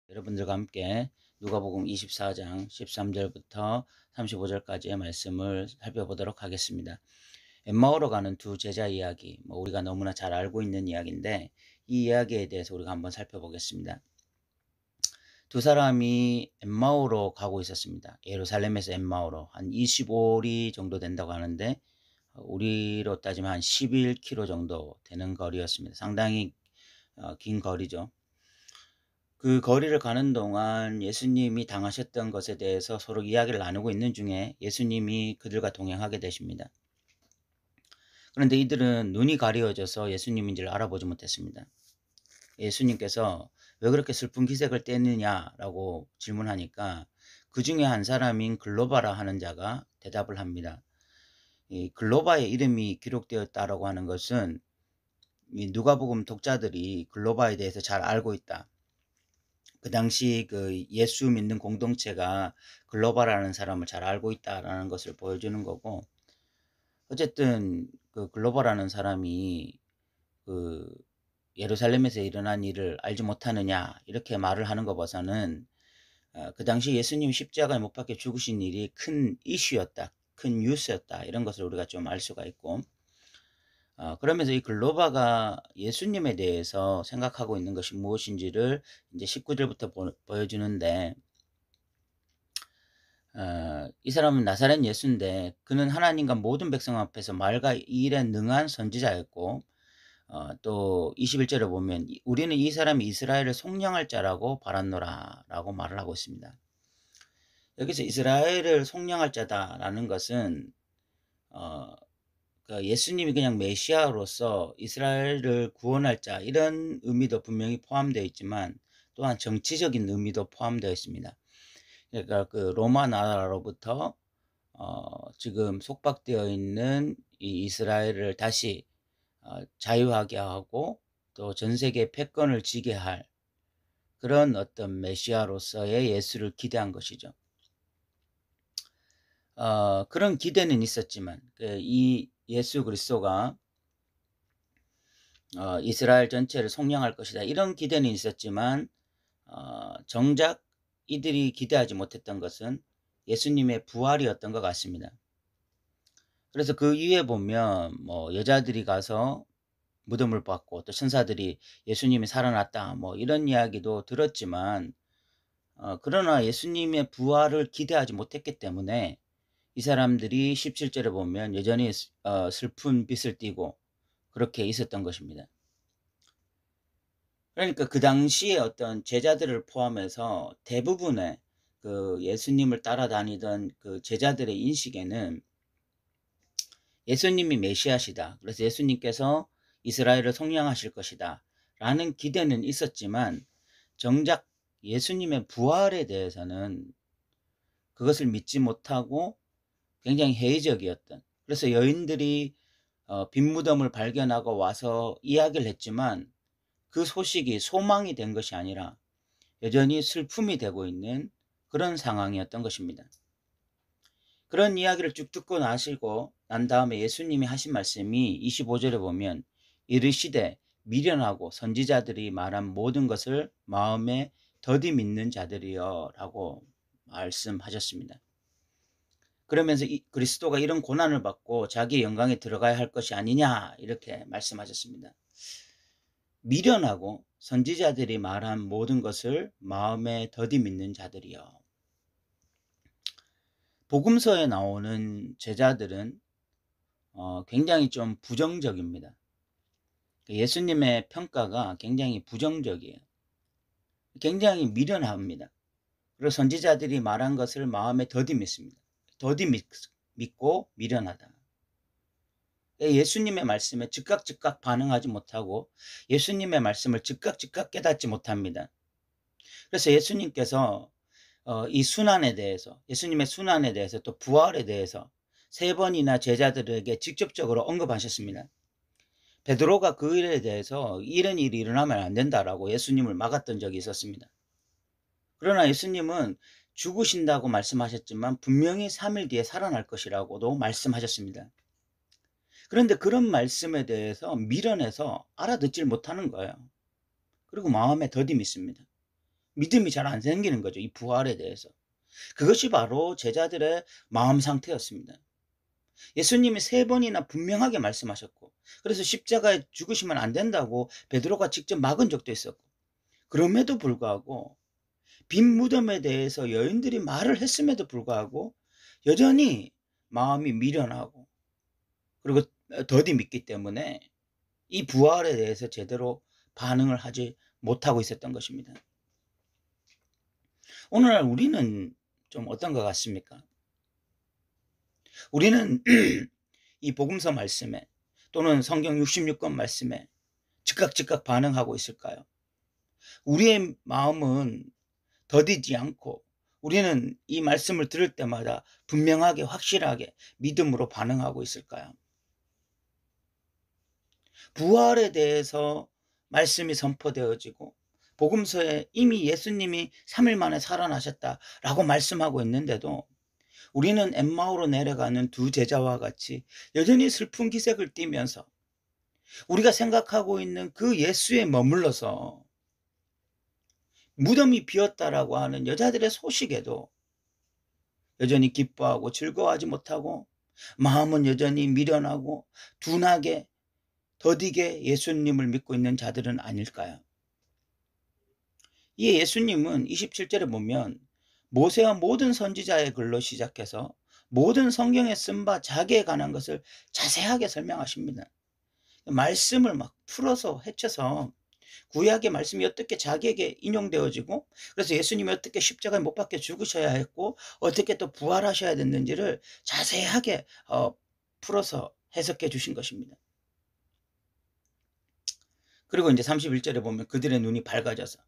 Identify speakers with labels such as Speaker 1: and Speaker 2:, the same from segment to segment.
Speaker 1: 여러분들과 함께 누가복음 24장 13절부터 35절까지의 말씀을 살펴보도록 하겠습니다. 엠마오로 가는 두 제자 이야기, 우리가 너무나 잘 알고 있는 이야기인데 이 이야기에 대해서 우리가 한번 살펴보겠습니다. 두 사람이 엠마오로 가고 있었습니다. 예루살렘에서 엠마오로 한 25리 정도 된다고 하는데 우리로 따지면 한 11km 정도 되는 거리였습니다. 상당히 긴 거리죠. 그 거리를 가는 동안 예수님이 당하셨던 것에 대해서 서로 이야기를 나누고 있는 중에 예수님이 그들과 동행하게 되십니다. 그런데 이들은 눈이 가려져서 예수님인지를 알아보지 못했습니다. 예수님께서 왜 그렇게 슬픈 기색을 떼느냐라고 질문하니까 그 중에 한 사람인 글로바라 하는 자가 대답을 합니다. 이 글로바의 이름이 기록되었다라고 하는 것은 이 누가복음 독자들이 글로바에 대해서 잘 알고 있다. 그 당시 그 예수 믿는 공동체가 글로바라는 사람을 잘 알고 있다라는 것을 보여주는 거고, 어쨌든 그 글로바라는 사람이 그 예루살렘에서 일어난 일을 알지 못하느냐 이렇게 말을 하는 거 봐서는 그 당시 예수님 십자가에 못 박혀 죽으신 일이 큰 이슈였다, 큰 뉴스였다, 이런 것을 우리가 좀 알 수가 있고, 그러면서 이 글로바가 예수님에 대해서 생각하고 있는 것이 무엇인지를 이제 19절부터 보여주는데, 이 사람은 나사렛 예수인데 그는 하나님과 모든 백성 앞에서 말과 일에 능한 선지자였고, 또 21절에 보면 우리는 이 사람이 이스라엘을 속량할 자라고 바랐노라 라고 말을 하고 있습니다. 여기서 이스라엘을 속량할 자다라는 것은 그 예수님이 그냥 메시아로서 이스라엘을 구원할 자, 이런 의미도 분명히 포함되어 있지만 또한 정치적인 의미도 포함되어 있습니다. 그러니까 그 로마 나라로부터 지금 속박되어 있는 이 이스라엘을 다시 자유하게 하고 또 전 세계 패권을 쥐게 할 그런 어떤 메시아로서의 예수를 기대한 것이죠. 그런 기대는 있었지만 이 예수 그리스도가 이스라엘 전체를 속량할 것이다, 이런 기대는 있었지만 정작 이들이 기대하지 못했던 것은 예수님의 부활이었던 것 같습니다. 그래서 그 이후에 보면 여자들이 가서 무덤을 받고 또 천사들이 예수님이 살아났다 이런 이야기도 들었지만, 그러나 예수님의 부활을 기대하지 못했기 때문에 이 사람들이 17절에 보면 여전히 슬픈 빛을 띠고 그렇게 있었던 것입니다. 그러니까 그 당시에 어떤 제자들을 포함해서 대부분의 그 예수님을 따라다니던 그 제자들의 인식에는 예수님이 메시아시다, 그래서 예수님께서 이스라엘을 속량하실 것이다 라는 기대는 있었지만, 정작 예수님의 부활에 대해서는 그것을 믿지 못하고 굉장히 회의적이었던, 그래서 여인들이 빈 무덤을 발견하고 와서 이야기를 했지만 그 소식이 소망이 된 것이 아니라 여전히 슬픔이 되고 있는 그런 상황이었던 것입니다. 그런 이야기를 쭉 듣고 나시고 난 다음에 예수님이 하신 말씀이 25절에 보면 이르시되 미련하고 선지자들이 말한 모든 것을 마음에 더디 믿는 자들이여 라고 말씀하셨습니다. 그러면서 그리스도가 이런 고난을 받고 자기의 영광에 들어가야 할 것이 아니냐 이렇게 말씀하셨습니다. 미련하고 선지자들이 말한 모든 것을 마음에 더디 믿는 자들이여. 복음서에 나오는 제자들은 굉장히 좀 부정적입니다. 예수님의 평가가 굉장히 부정적이에요. 굉장히 미련합니다. 그리고 선지자들이 말한 것을 마음에 더디 믿습니다. 더디 믿고 미련하다. 예수님의 말씀에 즉각 반응하지 못하고 예수님의 말씀을 즉각 깨닫지 못합니다. 그래서 예수님께서 이 순환에 대해서, 예수님의 순환에 대해서 또 부활에 대해서 3번이나 제자들에게 직접적으로 언급하셨습니다. 베드로가 그 일에 대해서 이런 일이 일어나면 안 된다라고 예수님을 막았던 적이 있었습니다. 그러나 예수님은 죽으신다고 말씀하셨지만 분명히 3일 뒤에 살아날 것이라고도 말씀하셨습니다. 그런데 그런 말씀에 대해서 미련해서 알아듣질 못하는 거예요. 그리고 마음에 더디 믿습니다. 믿음이 잘 안 생기는 거죠. 이 부활에 대해서. 그것이 바로 제자들의 마음 상태였습니다. 예수님이 3번이나 분명하게 말씀하셨고, 그래서 십자가에 죽으시면 안 된다고 베드로가 직접 막은 적도 있었고, 그럼에도 불구하고 빈 무덤에 대해서 여인들이 말을 했음에도 불구하고 여전히 마음이 미련하고, 그리고 더디 믿기 때문에 이 부활에 대해서 제대로 반응을 하지 못하고 있었던 것입니다. 오늘날 우리는 좀 어떤 것 같습니까? 우리는 이 복음서 말씀에 또는 성경 66권 말씀에 즉각 반응하고 있을까요? 우리의 마음은 더디지 않고 우리는 이 말씀을 들을 때마다 분명하게 확실하게 믿음으로 반응하고 있을까요? 부활에 대해서 말씀이 선포되어지고 복음서에 이미 예수님이 3일 만에 살아나셨다라고 말씀하고 있는데도 우리는 엠마오로 내려가는 2 제자와 같이 여전히 슬픈 기색을 띠면서 우리가 생각하고 있는 그 예수에 머물러서 무덤이 비었다라고 하는 여자들의 소식에도 여전히 기뻐하고 즐거워하지 못하고 마음은 여전히 미련하고 둔하게 더디게 예수님을 믿고 있는 자들은 아닐까요? 이 예수님은 27절에 보면 모세와 모든 선지자의 글로 시작해서 모든 성경에 쓴 바 자기에 관한 것을 자세하게 설명하십니다. 말씀을 막 풀어서 헤쳐서 구약의 말씀이 어떻게 자기에게 인용되어지고, 그래서 예수님이 어떻게 십자가에 못 박혀 죽으셔야 했고 어떻게 또 부활하셔야 됐는지를 자세하게 풀어서 해석해 주신 것입니다. 그리고 이제 31절에 보면 그들의 눈이 밝아져서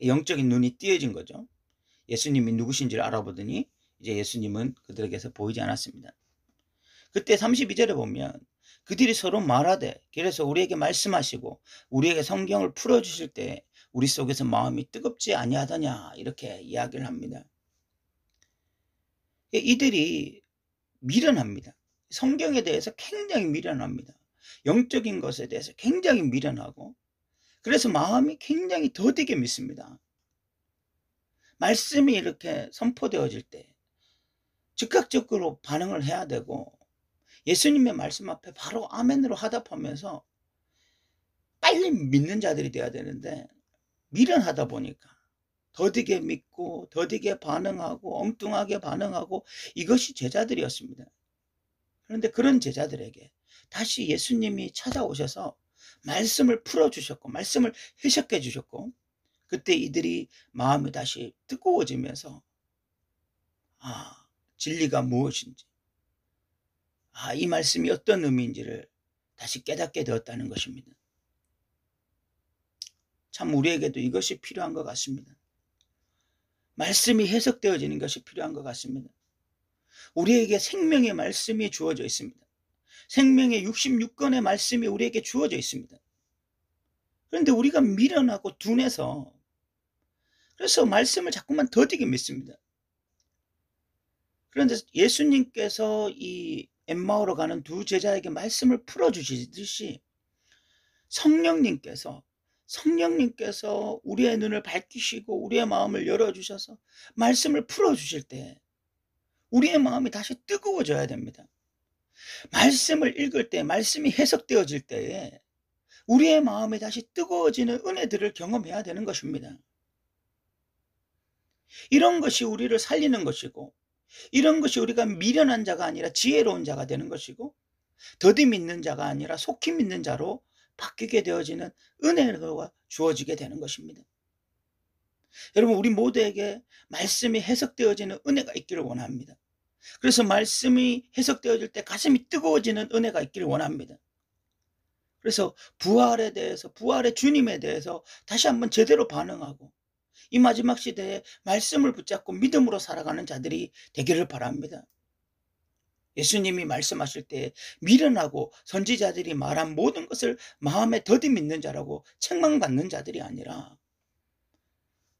Speaker 1: 영적인 눈이 띄어진 거죠. 예수님이 누구신지를 알아보더니 이제 예수님은 그들에게서 보이지 않았습니다. 그때 32절에 보면 그들이 서로 말하되 그래서 우리에게 말씀하시고 우리에게 성경을 풀어주실 때 우리 속에서 마음이 뜨겁지 아니하더냐 이렇게 이야기를 합니다. 이들이 미련합니다. 성경에 대해서 굉장히 미련합니다. 영적인 것에 대해서 굉장히 미련하고, 그래서 마음이 굉장히 더디게 믿습니다. 말씀이 이렇게 선포되어질 때 즉각적으로 반응을 해야 되고 예수님의 말씀 앞에 바로 아멘으로 화답하면서 빨리 믿는 자들이 돼야 되는데 미련하다 보니까 더디게 믿고 더디게 반응하고 엉뚱하게 반응하고, 이것이 제자들이었습니다. 그런데 그런 제자들에게 다시 예수님이 찾아오셔서 말씀을 풀어주셨고 말씀을 해석해 주셨고, 그때 이들이 마음이 다시 뜨거워지면서 진리가 무엇인지, 이 말씀이 어떤 의미인지를 다시 깨닫게 되었다는 것입니다. 참 우리에게도 이것이 필요한 것 같습니다. 말씀이 해석되어지는 것이 필요한 것 같습니다. 우리에게 생명의 말씀이 주어져 있습니다. 생명의 66권의 말씀이 우리에게 주어져 있습니다. 그런데 우리가 미련하고 둔해서 그래서 말씀을 자꾸만 더디게 믿습니다. 그런데 예수님께서 이 엠마오로 가는 2 제자에게 말씀을 풀어주시듯이 성령님께서 우리의 눈을 밝히시고 우리의 마음을 열어주셔서 말씀을 풀어주실 때 우리의 마음이 다시 뜨거워져야 됩니다. 말씀을 읽을 때 말씀이 해석되어질 때에 우리의 마음이 다시 뜨거워지는 은혜들을 경험해야 되는 것입니다. 이런 것이 우리를 살리는 것이고, 이런 것이 우리가 미련한 자가 아니라 지혜로운 자가 되는 것이고, 더디 믿는 자가 아니라 속히 믿는 자로 바뀌게 되어지는 은혜가 주어지게 되는 것입니다. 여러분, 우리 모두에게 말씀이 해석되어지는 은혜가 있기를 원합니다. 그래서 말씀이 해석되어질 때 가슴이 뜨거워지는 은혜가 있기를 원합니다. 그래서 부활에 대해서, 부활의 주님에 대해서 다시 한번 제대로 반응하고 이 마지막 시대에 말씀을 붙잡고 믿음으로 살아가는 자들이 되기를 바랍니다. 예수님이 말씀하실 때 미련하고 선지자들이 말한 모든 것을 마음에 더디 믿는 자라고 책망받는 자들이 아니라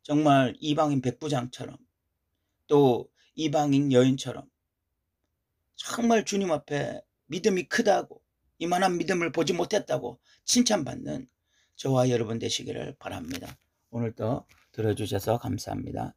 Speaker 1: 정말 이방인 백부장처럼 또 이방인 여인처럼 정말 주님 앞에 믿음이 크다고, 이만한 믿음을 보지 못했다고 칭찬받는 저와 여러분 되시기를 바랍니다. 오늘도 들어주셔서 감사합니다.